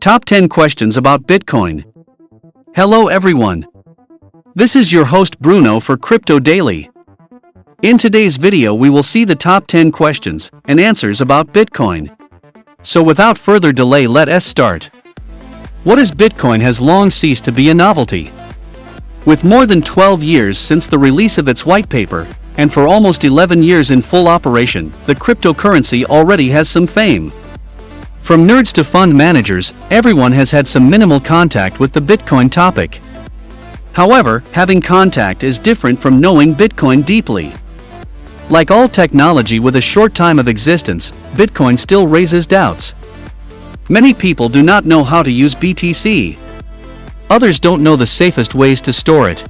Top 10 questions about Bitcoin. Hello everyone. This is your host Bruno for Crypto Daily. In today's video we will see the top 10 questions and answers about Bitcoin. So without further delay, let us start. What is Bitcoin has long ceased to be a novelty. With more than 12 years since the release of its white paper, and for almost 11 years in full operation, the cryptocurrency already has some fame. From nerds to fund managers, everyone has had some minimal contact with the Bitcoin topic. However, having contact is different from knowing Bitcoin deeply. Like all technology with a short time of existence, Bitcoin still raises doubts. Many people do not know how to use BTC. Others don't know the safest ways to store it.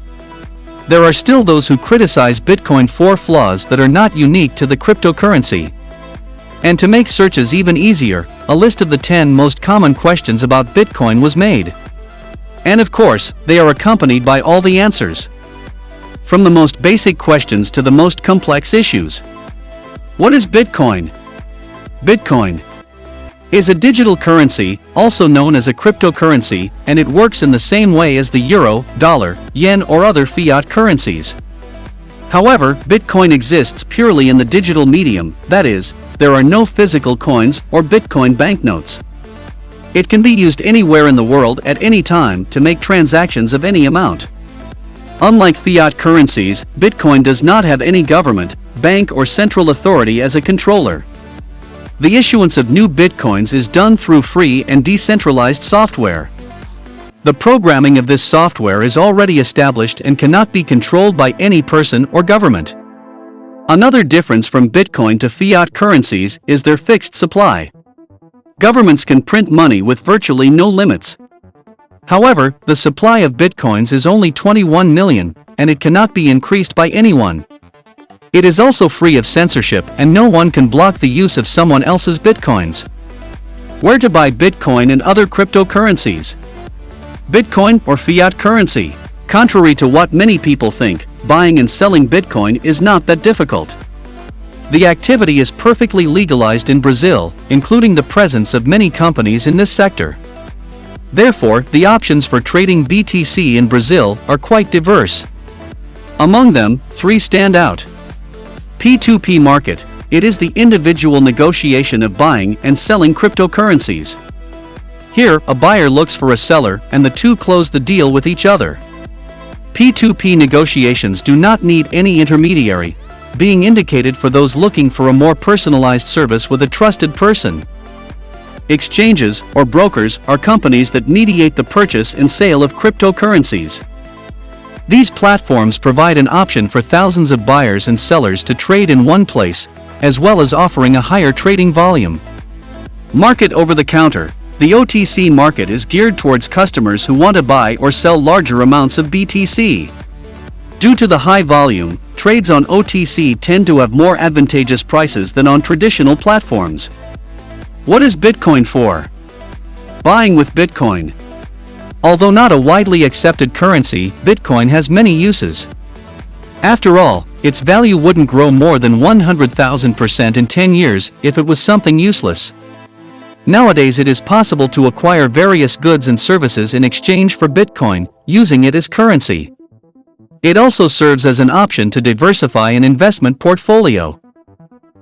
There are still those who criticize Bitcoin for flaws that are not unique to the cryptocurrency. And to make searches even easier, a list of the 10 most common questions about Bitcoin was made. And of course, they are accompanied by all the answers. From the most basic questions to the most complex issues. What is Bitcoin? Bitcoin is a digital currency, also known as a cryptocurrency, and it works in the same way as the euro, dollar, yen or other fiat currencies. However, Bitcoin exists purely in the digital medium, that is, there are no physical coins or Bitcoin banknotes. It can be used anywhere in the world at any time to make transactions of any amount. Unlike fiat currencies, Bitcoin does not have any government, bank or central authority as a controller. The issuance of new Bitcoins is done through free and decentralized software. The programming of this software is already established and cannot be controlled by any person or government. Another difference from Bitcoin to fiat currencies is their fixed supply. Governments can print money with virtually no limits. However, the supply of Bitcoins is only 21 million, and it cannot be increased by anyone. It is also free of censorship and no one can block the use of someone else's Bitcoins. Where to buy Bitcoin and other cryptocurrencies? Bitcoin or fiat currency? Contrary to what many people think, buying and selling Bitcoin is not that difficult. The activity is perfectly legalized in Brazil, including the presence of many companies in this sector. Therefore, the options for trading BTC in Brazil are quite diverse. Among them, 3 stand out. P2P market. It is the individual negotiation of buying and selling cryptocurrencies. Here, a buyer looks for a seller and the two close the deal with each other. P2P negotiations do not need any intermediary, being indicated for those looking for a more personalized service with a trusted person. Exchanges, or brokers, are companies that mediate the purchase and sale of cryptocurrencies. These platforms provide an option for thousands of buyers and sellers to trade in one place, as well as offering a higher trading volume. Market over the counter. The OTC market is geared towards customers who want to buy or sell larger amounts of BTC. Due to the high volume, trades on OTC tend to have more advantageous prices than on traditional platforms. What is Bitcoin for? Buying with Bitcoin. Although not a widely accepted currency, Bitcoin has many uses. After all, its value wouldn't grow more than 100,000% in 10 years if it was something useless. Nowadays it is possible to acquire various goods and services in exchange for Bitcoin, using it as currency. It also serves as an option to diversify an investment portfolio.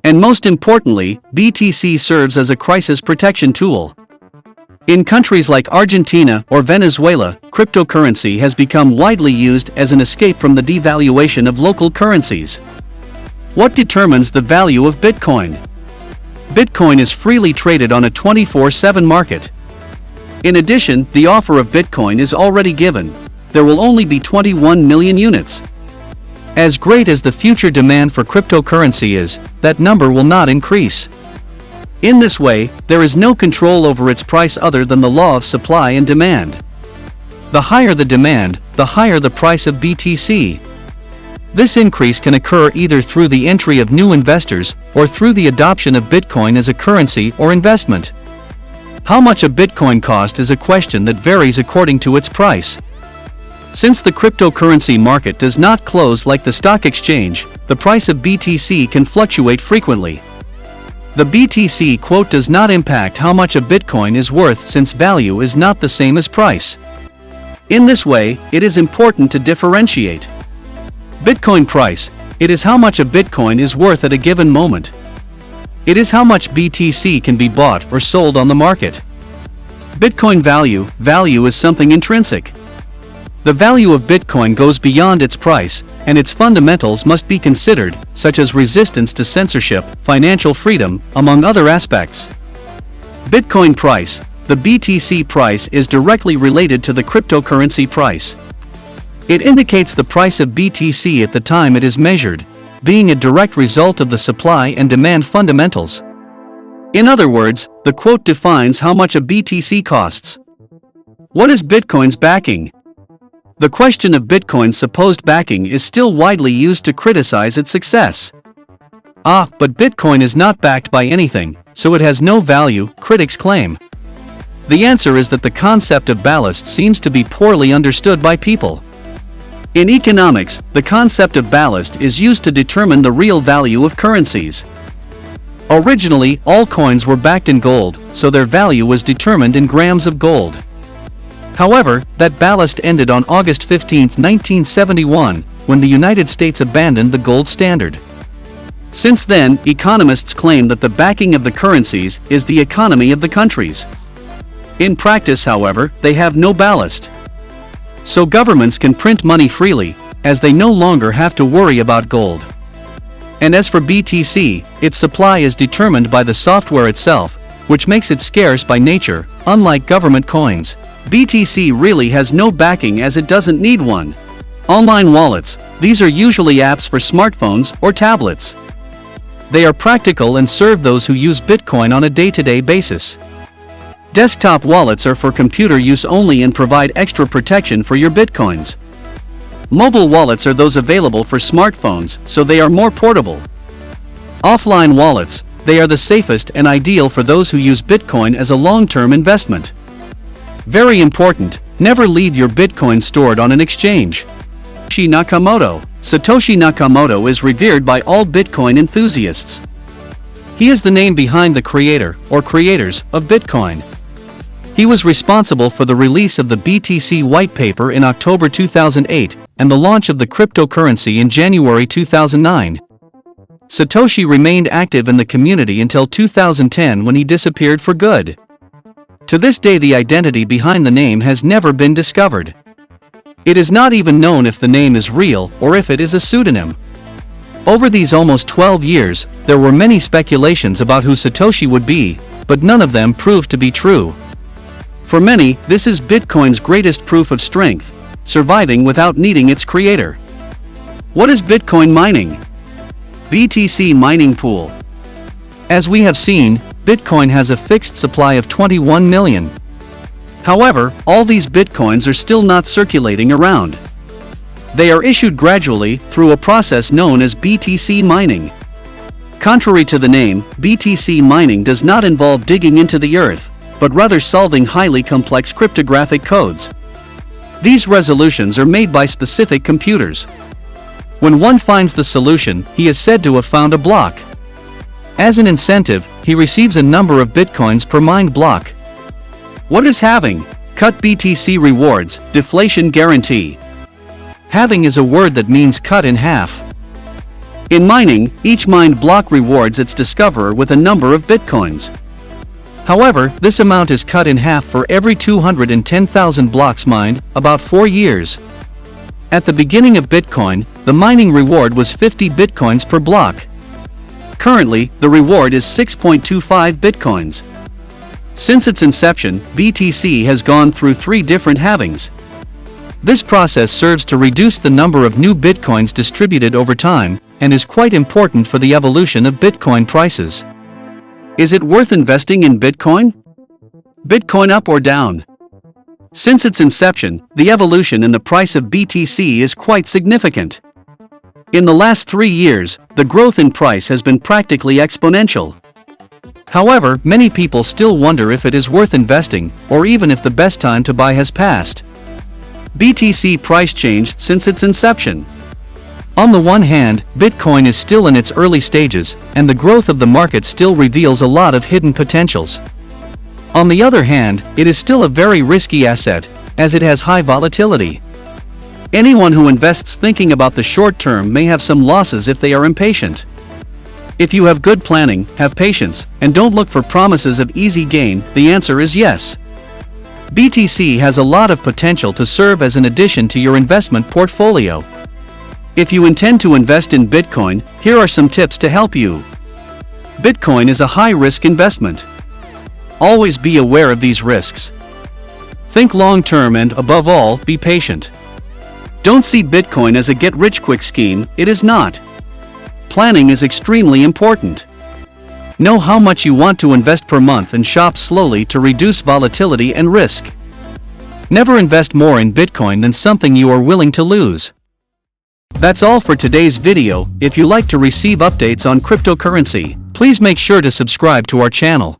And most importantly, BTC serves as a crisis protection tool. In countries like Argentina or Venezuela, cryptocurrency has become widely used as an escape from the devaluation of local currencies. What determines the value of Bitcoin? Bitcoin is freely traded on a 24/7 market. In addition, the offer of Bitcoin is already given. There will only be 21 million units. As great as the future demand for cryptocurrency is, that number will not increase. In this way, there is no control over its price other than the law of supply and demand. The higher the demand, the higher the price of BTC. This increase can occur either through the entry of new investors or through the adoption of Bitcoin as a currency or investment. How much a Bitcoin cost is a question that varies according to its price. Since the cryptocurrency market does not close like the stock exchange, the price of BTC can fluctuate frequently. The BTC quote does not impact how much a Bitcoin is worth since value is not the same as price. In this way, it is important to differentiate. Bitcoin price, it is how much a Bitcoin is worth at a given moment. It is how much BTC can be bought or sold on the market. Bitcoin value, value is something intrinsic. The value of Bitcoin goes beyond its price, and its fundamentals must be considered, such as resistance to censorship, financial freedom, among other aspects. Bitcoin price, the BTC price is directly related to the cryptocurrency price. It indicates the price of BTC at the time it is measured, being a direct result of the supply and demand fundamentals. In other words, the quote defines how much a BTC costs. What is Bitcoin's backing? The question of Bitcoin's supposed backing is still widely used to criticize its success. But Bitcoin is not backed by anything, so it has no value, critics claim. The answer is that the concept of ballast seems to be poorly understood by people. In economics, the concept of ballast is used to determine the real value of currencies. Originally, all coins were backed in gold, so their value was determined in grams of gold. However, that ballast ended on August 15, 1971, when the United States abandoned the gold standard. Since then, economists claim that the backing of the currencies is the economy of the countries. In practice, however, they have no ballast. So governments can print money freely, as they no longer have to worry about gold. And as for BTC, its supply is determined by the software itself, which makes it scarce by nature, unlike government coins. BTC really has no backing as it doesn't need one. Online wallets, these are usually apps for smartphones or tablets. They are practical and serve those who use Bitcoin on a day-to-day basis. Desktop wallets are for computer use only and provide extra protection for your Bitcoins. Mobile wallets are those available for smartphones, so they are more portable. Offline wallets, they are the safest and ideal for those who use Bitcoin as a long-term investment. Very important, never leave your Bitcoin stored on an exchange. Satoshi Nakamoto is revered by all Bitcoin enthusiasts. He is the name behind the creator, or creators, of Bitcoin. He was responsible for the release of the BTC whitepaper in October 2008, and the launch of the cryptocurrency in January 2009. Satoshi remained active in the community until 2010 when he disappeared for good. To this day, the identity behind the name has never been discovered. It is not even known if the name is real or if it is a pseudonym. Over these almost 12 years, there were many speculations about who Satoshi would be, but none of them proved to be true. For many, this is Bitcoin's greatest proof of strength, surviving without needing its creator. What is Bitcoin mining? BTC mining pool. As we have seen, Bitcoin has a fixed supply of 21 million. However, all these Bitcoins are still not circulating around. They are issued gradually through a process known as BTC mining. Contrary to the name, BTC mining does not involve digging into the earth, but rather solving highly complex cryptographic codes. These resolutions are made by specific computers. When one finds the solution, he is said to have found a block. As an incentive, he receives a number of Bitcoins per mined block. What is halving? Cut BTC rewards, deflation guarantee. Halving is a word that means cut in half. In mining, each mined block rewards its discoverer with a number of Bitcoins. However, this amount is cut in half for every 210,000 blocks mined, about 4 years. At the beginning of Bitcoin, the mining reward was 50 Bitcoins per block. Currently, the reward is 6.25 Bitcoins. Since its inception, BTC has gone through 3 different halvings. This process serves to reduce the number of new Bitcoins distributed over time, and is quite important for the evolution of Bitcoin prices. Is it worth investing in Bitcoin? Bitcoin up or down? Since its inception, the evolution in the price of BTC is quite significant. In the last 3 years, the growth in price has been practically exponential. However, many people still wonder if it is worth investing, or even if the best time to buy has passed. BTC price change since its inception. On the one hand, Bitcoin is still in its early stages, and the growth of the market still reveals a lot of hidden potentials. On the other hand, it is still a very risky asset, as it has high volatility. Anyone who invests thinking about the short term may have some losses if they are impatient. If you have good planning, have patience, and don't look for promises of easy gain, the answer is yes. BTC has a lot of potential to serve as an addition to your investment portfolio. If you intend to invest in Bitcoin, here are some tips to help you. Bitcoin is a high-risk investment. Always be aware of these risks. Think long-term and, above all, be patient. Don't see Bitcoin as a get-rich-quick scheme, it is not. Planning is extremely important. Know how much you want to invest per month and shop slowly to reduce volatility and risk. Never invest more in Bitcoin than something you are willing to lose. That's all for today's video. If you like to receive updates on cryptocurrency, please make sure to subscribe to our channel.